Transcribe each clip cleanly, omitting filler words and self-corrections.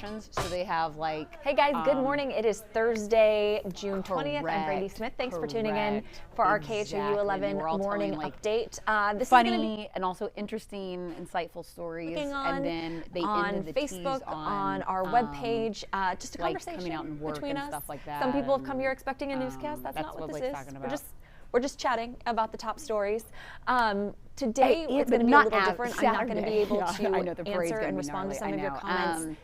questions. So they have like, hey guys, good morning. It is Thursday, June 20th. I'm Brady Smith. Thanks for tuning in for our KHOU 11 morning update. This funny is going to be and also interesting, insightful stories. And then they on ended the Facebook, on our webpage, just a like conversation coming out and work between and us. stuff like that. Some people have come here expecting a newscast. That's not what this is. We're just chatting about the top stories. Today it's going to be a little different. Saturday. I'm not going to be able to answer and respond to some of your comments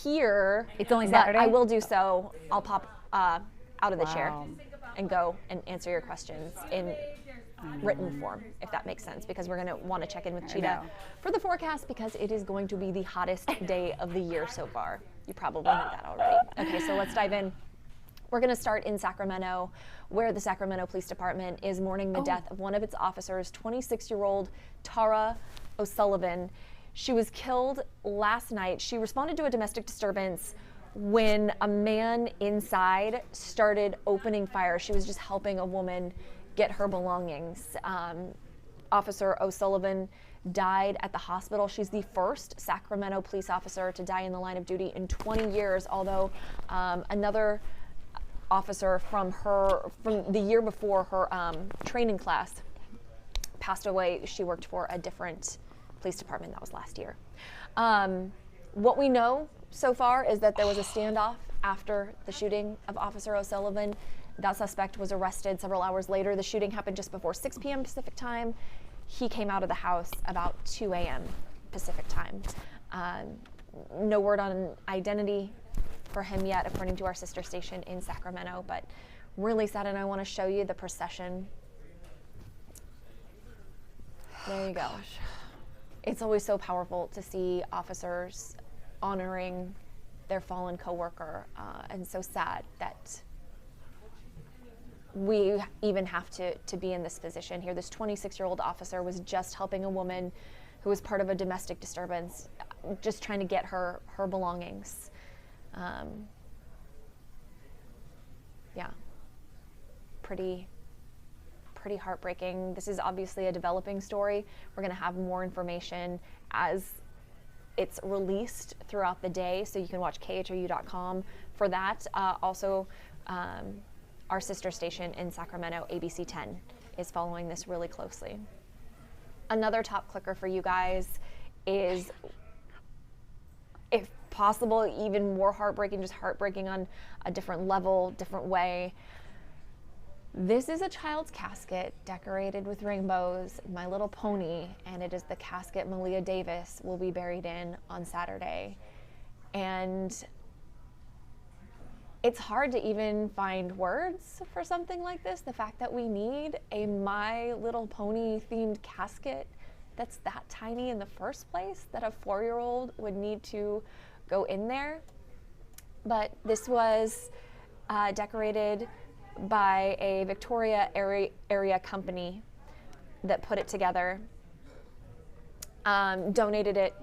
here. It's only Saturday? I will do so. I'll pop out of the chair and go and answer your questions in written form, if that makes sense, because we're going to want to check in with Cheetah for the forecast because it is going to be the hottest day of the year so far. You probably knew that already. Okay, so let's dive in. We're going to start in Sacramento, where the Sacramento Police Department is mourning the death of one of its officers, 26-year-old Tara O'Sullivan. She was killed last night. She responded to a domestic disturbance when a man inside started opening fire. She was just helping a woman get her belongings. Officer O'Sullivan died at the hospital. She's the first Sacramento police officer to die in the line of duty in 20 years, although another officer from the year before her training class passed away. She worked for a different police department. That was last year. What we know so far is that there was a standoff after the shooting of Officer O'Sullivan. That suspect was arrested several hours later. The shooting happened just before 6 p.m. Pacific time. He came out of the house about 2 a.m. Pacific time. No word on identity for him yet, according to our sister station in Sacramento, but really sad, and I want to show you the procession. There you go. It's always so powerful to see officers honoring their fallen coworker, and so sad that we even have to be in this position here. This 26-year-old officer was just helping a woman who was part of a domestic disturbance, just trying to get her belongings. Yeah, pretty heartbreaking. This is obviously a developing story. We're going to have more information as it's released throughout the day, so you can watch khou.com for that. Also, our sister station in Sacramento, ABC 10, is following this really closely. Another top clicker for you guys is, if possible, even more heartbreaking, just heartbreaking on a different level, different way. This is a child's casket decorated with rainbows, My Little Pony, and it is the casket Maleaha Davis will be buried in on Saturday. And it's hard to even find words for something like this. The fact that we need a My Little Pony themed casket that's that tiny in the first place, that a 4-year-old would need to go in there. But this was decorated by a Victoria area company that put it together, donated it,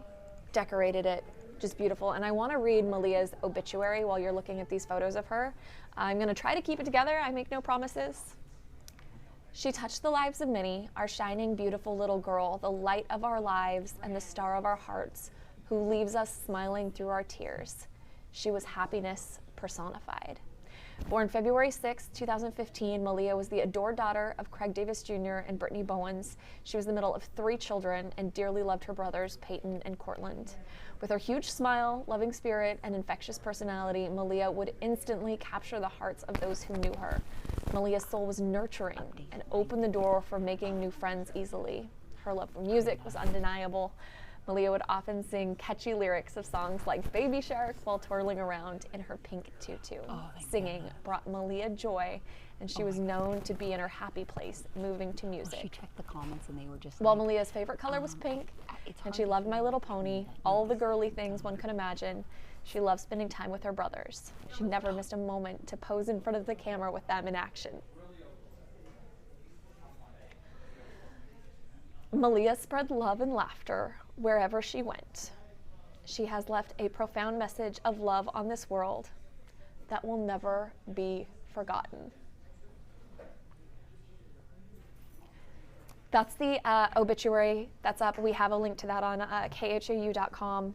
decorated it, just beautiful. And I want to read Maleaha's obituary while you're looking at these photos of her. I'm going to try to keep it together. I make no promises. She touched the lives of many, our shining, beautiful little girl, the light of our lives and the star of our hearts, who leaves us smiling through our tears. She was happiness personified. Born February 6, 2015, Maleaha was the adored daughter of Craig Davis Jr. and Brittany Bowens. She was the middle of 3 children and dearly loved her brothers, Peyton and Cortland. With her huge smile, loving spirit, and infectious personality, Maleaha would instantly capture the hearts of those who knew her. Maleaha's soul was nurturing and opened the door for making new friends easily. Her love for music was undeniable. Maleaha would often sing catchy lyrics of songs like Baby Shark while twirling around in her pink tutu. Singing brought Maleaha joy, and she was known to be in her happy place, moving to music. Well, she checked the comments and they were just Well, Maleaha's favorite color was pink, and she loved My Little Pony, all the girly things one could imagine. She loved spending time with her brothers. She never missed a moment to pose in front of the camera with them in action. Maleaha spread love and laughter wherever she went. She has left a profound message of love on this world that will never be forgotten. That's the obituary that's up. We have a link to that on khou.com.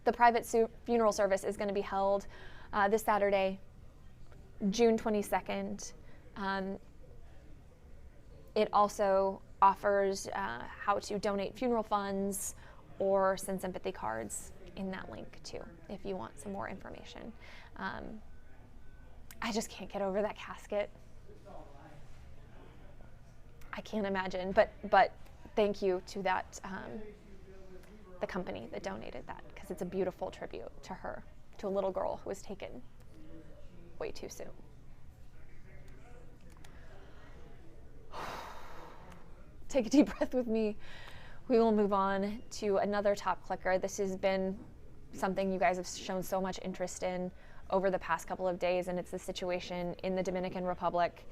The private funeral service is going to be held this Saturday, June 22nd. It also offers how to donate funeral funds or send sympathy cards in that link too, if you want some more information. I just can't get over that casket. I can't imagine, but thank you to that, the company that donated that, because it's a beautiful tribute to her, to a little girl who was taken way too soon. Take a deep breath with me. We will move on to another top clicker. This has been something you guys have shown so much interest in over the past couple of days, and it's the situation in the Dominican Republic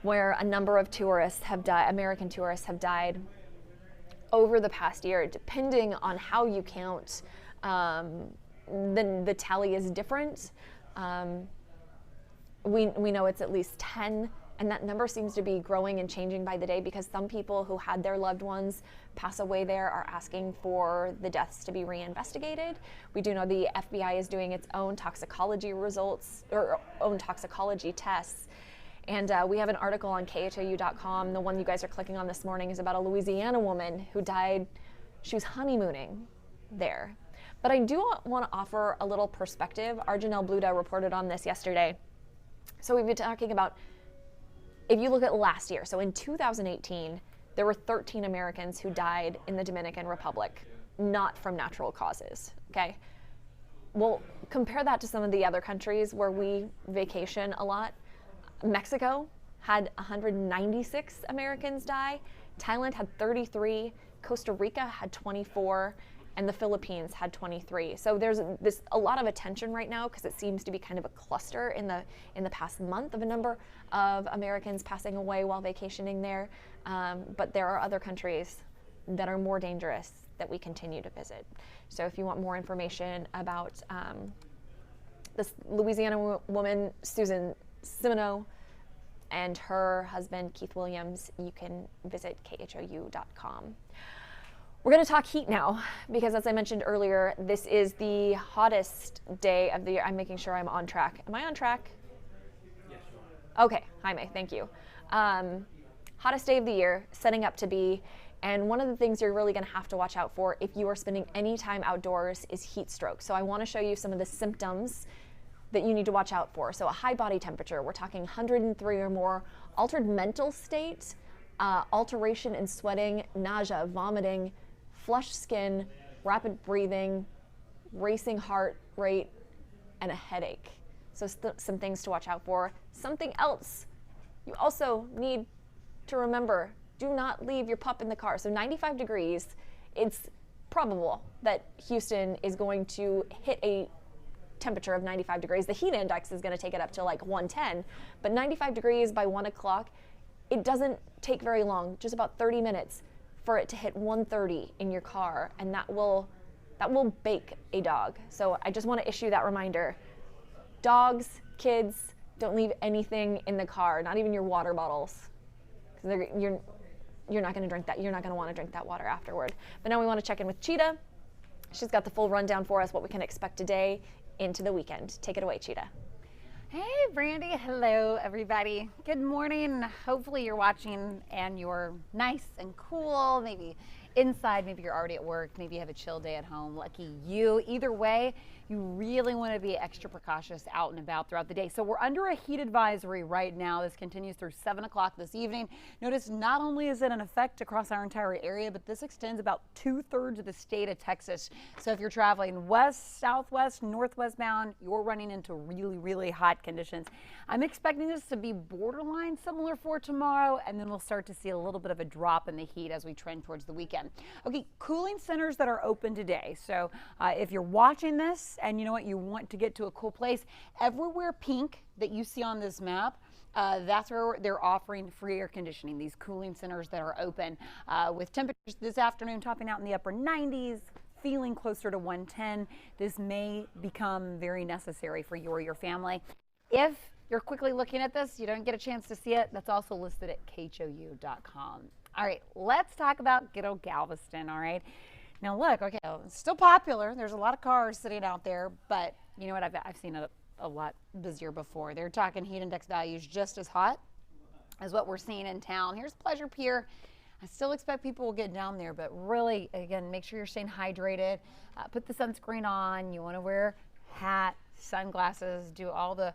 where a number of tourists have died, American tourists have died over the past year. Depending on how you count, the tally is different. We know it's at least 10, and that number seems to be growing and changing by the day, because some people who had their loved ones pass away there are asking for the deaths to be reinvestigated. We do know the FBI is doing its own toxicology results, or own toxicology tests. And we have an article on khou.com. The one you guys are clicking on this morning is about a Louisiana woman who died. She was honeymooning there. But I do want to offer a little perspective. Our Janelle Bluda reported on this yesterday. So we've been talking about, if you look at last year, so in 2018, there were 13 Americans who died in the Dominican Republic, not from natural causes, okay? Well, compare that to some of the other countries where we vacation a lot. Mexico had 196 Americans die, Thailand had 33, Costa Rica had 24, and the Philippines had 23. So there's a lot of attention right now, because it seems to be kind of a cluster in the past month of a number of Americans passing away while vacationing there. But there are other countries that are more dangerous that we continue to visit. So if you want more information about this Louisiana woman, Susan Simoneau, and her husband, Keith Williams, you can visit khou.com. We're going to talk heat now, because as I mentioned earlier, this is the hottest day of the year. I'm making sure I'm on track. Am I on track? Yes, you are. Okay, Jaime, thank you. Hottest day of the year, setting up to be, and one of the things you're really going to have to watch out for if you are spending any time outdoors is heat stroke. So I want to show you some of the symptoms that you need to watch out for. So a high body temperature, we're talking 103 or more, altered mental state, alteration in sweating, nausea, vomiting, flushed skin, rapid breathing, racing heart rate, and a headache. So some things to watch out for. Something else you also need to remember, do not leave your pup in the car. So 95 degrees, it's probable that Houston is going to hit a temperature of 95 degrees. The heat index is going to take it up to like 110, but 95 degrees by 1 o'clock, it doesn't take very long, just about 30 minutes for it to hit 130 in your car, and that will bake a dog. So I just want to issue that reminder. Dogs, kids, don't leave anything in the car, not even your water bottles, because you're not going to drink that. You're not going to want to drink that water afterward. But now we want to check in with Cheetah. She's got the full rundown for us, what we can expect today into the weekend. Take it away, Cheetah. Hey, Brandy. Hello, everybody. Good morning. Hopefully you're watching and you're nice and cool, maybe inside, maybe you're already at work, maybe you have a chill day at home. Lucky you. Either way, you really want to be extra precautious out and about throughout the day. So we're under a heat advisory right now. This continues through 7 o'clock this evening. Notice not only is it in effect across our entire area, but this extends about 2/3 of the state of Texas. So if you're traveling west, southwest, northwest bound, you're running into really, really hot conditions. I'm expecting this to be borderline similar for tomorrow, and then we'll start to see a little bit of a drop in the heat as we trend towards the weekend. Okay, cooling centers that are open today. So if you're watching this and you know what, you want to get to a cool place, everywhere pink that you see on this map, that's where they're offering free air conditioning, these cooling centers that are open with temperatures this afternoon topping out in the upper 90s, feeling closer to 110. This may become very necessary for you or your family. If you're quickly looking at this, you don't get a chance to see it, that's also listed at khou.com. All right, let's talk about good old Galveston, all right? Now look, okay, it's still popular. There's a lot of cars sitting out there, but you know what? I've seen it a lot busier before. They're talking heat index values just as hot as what we're seeing in town. Here's Pleasure Pier. I still expect people will get down there, but really, again, make sure you're staying hydrated. Put the sunscreen on. You want to wear hat, sunglasses, do all the,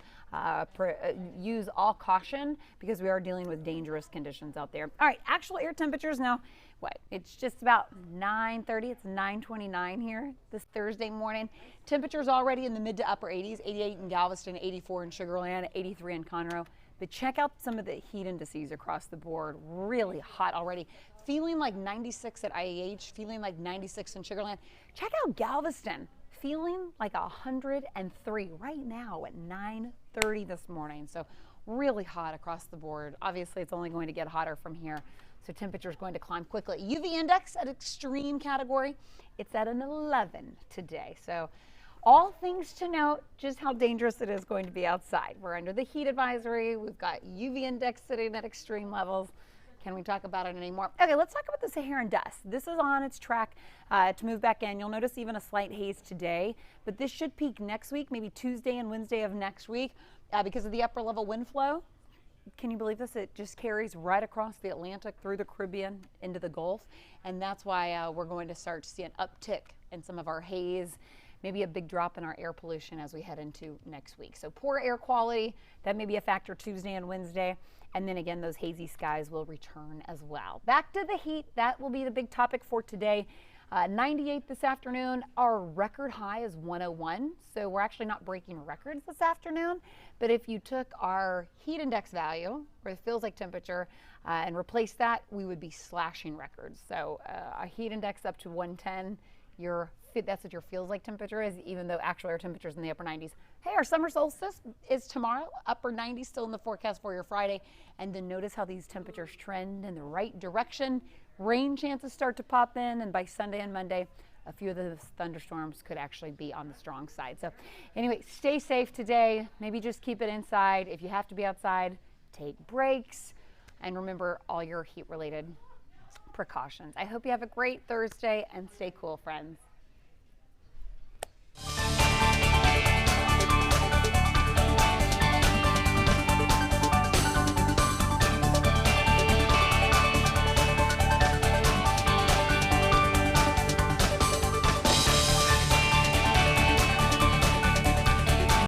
use all caution because we are dealing with dangerous conditions out there. All right, actual air temperatures now. What? It's just about 9:30. It's 9:29 here this Thursday morning. Temperatures already in the mid to upper 80s, 88 in Galveston, 84 in Sugar Land, 83 in Conroe. But check out some of the heat indices across the board. Really hot already. Feeling like 96 at IEH, feeling like 96 in Sugar Land. Check out Galveston. Feeling like 103 right now at 9:30 this morning. So really hot across the board. Obviously, it's only going to get hotter from here. So temperature is going to climb quickly. UV index at extreme category. It's at an 11 today. So all things to note, just how dangerous it is going to be outside. We're under the heat advisory. We've got UV index sitting at extreme levels. Can we talk about it anymore? Okay, let's talk about the Saharan dust. This is on its track to move back in. You'll notice even a slight haze today, but this should peak next week, maybe Tuesday and Wednesday of next week because of the upper level wind flow. Can you believe this? It just carries right across the Atlantic, through the Caribbean, into the Gulf, and that's why we're going to start to see an uptick in some of our haze, maybe a big drop in our air pollution as we head into next week. So poor air quality, that may be a factor Tuesday and Wednesday. And then again, those hazy skies will return as well. Back to the heat, that will be the big topic for today. 98 this afternoon. Our record high is 101. So we're actually not breaking records this afternoon. But if you took our heat index value, or it feels like temperature, and replaced that, we would be slashing records. So a heat index up to 110, that's what your feels like temperature is, even though actual air temperatures in the upper 90s. Hey, our summer solstice is tomorrow, upper 90s still in the forecast for your Friday. And then notice how these temperatures trend in the right direction. Rain chances start to pop in, and by Sunday and Monday, a few of the thunderstorms could actually be on the strong side. So anyway, stay safe today. Maybe just keep it inside. If you have to be outside, take breaks. And remember all your heat-related precautions. I hope you have a great Thursday and stay cool, friends.